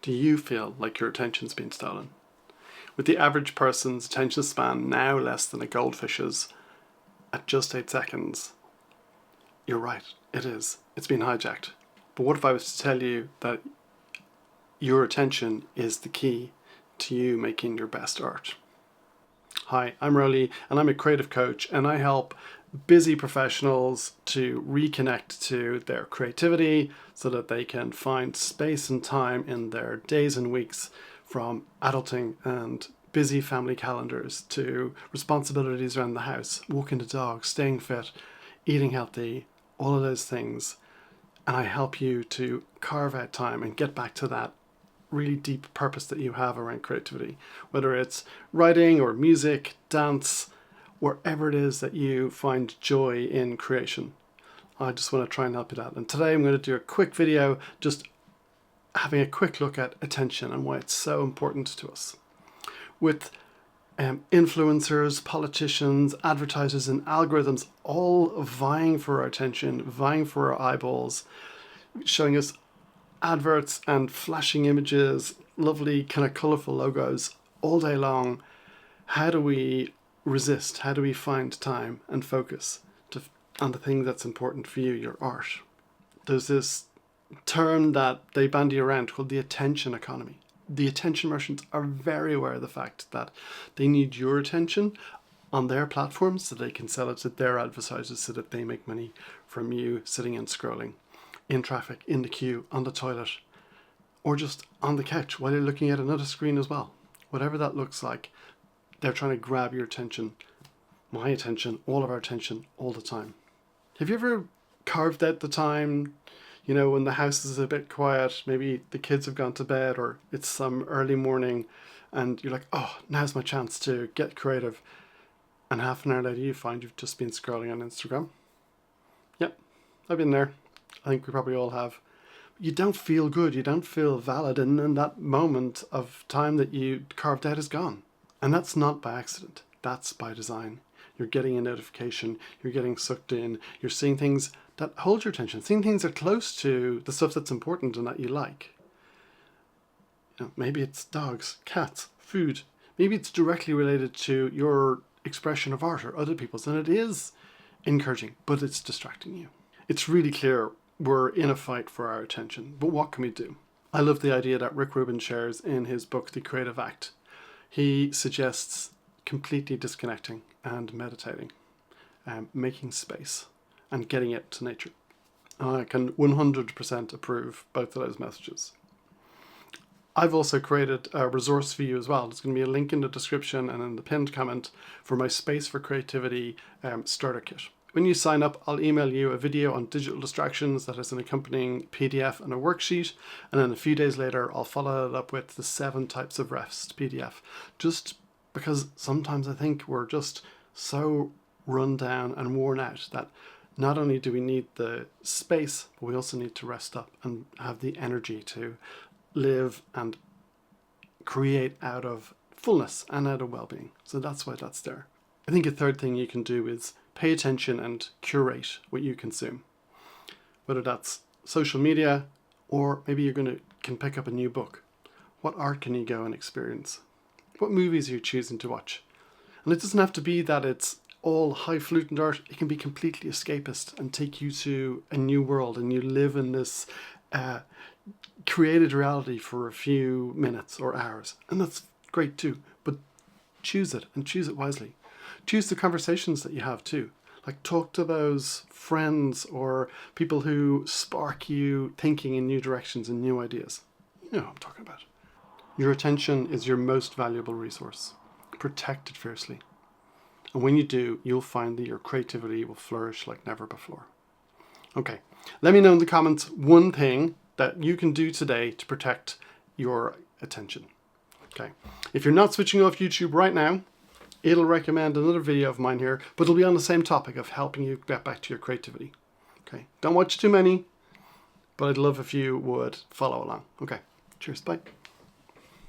Do you feel like your attention's been stolen? With the average person's attention span now less than a goldfish's at just 8 seconds, you're right, it is. It's been hijacked. But what if I was to tell you that your attention is the key to you making your best art? Hi, I'm Rolly and I'm a creative coach, and I help busy professionals to reconnect to their creativity so that they can find space and time in their days and weeks, from adulting and busy family calendars to responsibilities around the house, walking the dog, staying fit, eating healthy, all of those things. And I help you to carve out time and get back to that really deep purpose that you have around creativity, whether it's writing or music, dance, wherever it is that you find joy in creation. I just want to try and help you that. And today I'm going to do a quick video just having a quick look at attention and why it's so important to us. With influencers, politicians, advertisers and algorithms all vying for our attention, vying for our eyeballs, showing us adverts and flashing images, lovely kind of colourful logos all day long, how do we resist? How do we find time and focus on the thing that's important for you, your art? There's this term that they bandy around called the attention economy. The attention merchants are very aware of the fact that they need your attention on their platforms so they can sell it to their advertisers so that they make money from you sitting and scrolling in traffic, in the queue, on the toilet, or just on the couch while you're looking at another screen as well. Whatever that looks like, they're trying to grab your attention, my attention, all of our attention, all the time. Have you ever carved out the time, when the house is a bit quiet, maybe the kids have gone to bed or it's some early morning and you're like, oh, now's my chance to get creative. And half an hour later you find you've just been scrolling on Instagram. Yep, I've been there. I think we probably all have. You don't feel good, you don't feel valid, and then that moment of time that you carved out is gone. And that's not by accident, that's by design. You're getting a notification, you're getting sucked in, you're seeing things that hold your attention, seeing things that are close to the stuff that's important and that you like. Maybe it's dogs, cats, food. Maybe it's directly related to your expression of art or other people's, and it is encouraging, but it's distracting you. It's really clear we're in a fight for our attention, but what can we do? I love the idea that Rick Rubin shares in his book, The Creative Act. He suggests completely disconnecting and meditating, making space and getting it to nature. I can 100% approve both of those messages. I've also created a resource for you as well. There's going to be a link in the description and in the pinned comment for my Space for Creativity starter kit. When you sign up, I'll email you a video on digital distractions that has an accompanying PDF and a worksheet. And then a few days later, I'll follow it up with the 7 types of rest PDF. Just because sometimes I think we're just so run down and worn out that not only do we need the space, but we also need to rest up and have the energy to live and create out of fullness and out of well-being. So that's why that's there. I think a third thing you can do is pay attention and curate what you consume. Whether that's social media, or maybe you can pick up a new book. What art can you go and experience? What movies are you choosing to watch? And it doesn't have to be that it's all highfalutin art. It can be completely escapist and take you to a new world, and you live in this created reality for a few minutes or hours. And that's great too, but choose it and choose it wisely. Choose the conversations that you have too. Like, talk to those friends or people who spark you thinking in new directions and new ideas. You know what I'm talking about. Your attention is your most valuable resource. Protect it fiercely. And when you do, you'll find that your creativity will flourish like never before. Okay, let me know in the comments one thing that you can do today to protect your attention. Okay, if you're not switching off YouTube right now, it'll recommend another video of mine here, but it'll be on the same topic of helping you get back to your creativity. Okay, don't watch too many, but I'd love if you would follow along. Okay, cheers, bye.